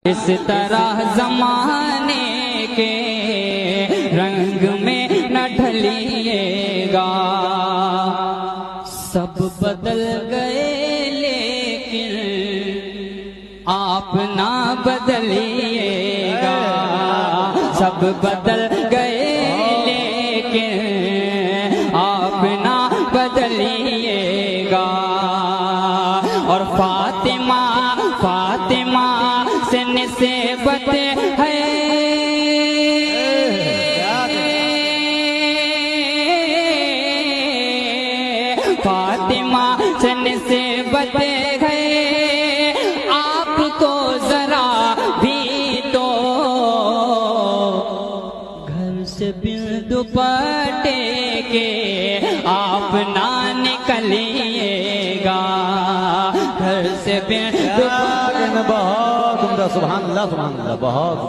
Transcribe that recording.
इस तरह जमाने के रंग में न ढलिएगा। सब बदल गए लेकिन आप ना बदलिएगा। सब बदल गए लेकिन आप ना बदलिएगा। और फातिमा फातिमा से निस्बत है, फातिमा से निस्बत है। आपको जरा भी तो घर से बिन दुपट्टे के आप ना निकलिएगा। घर से बिन दुपट्टे। बहुत सुभान अल्लाह बहुत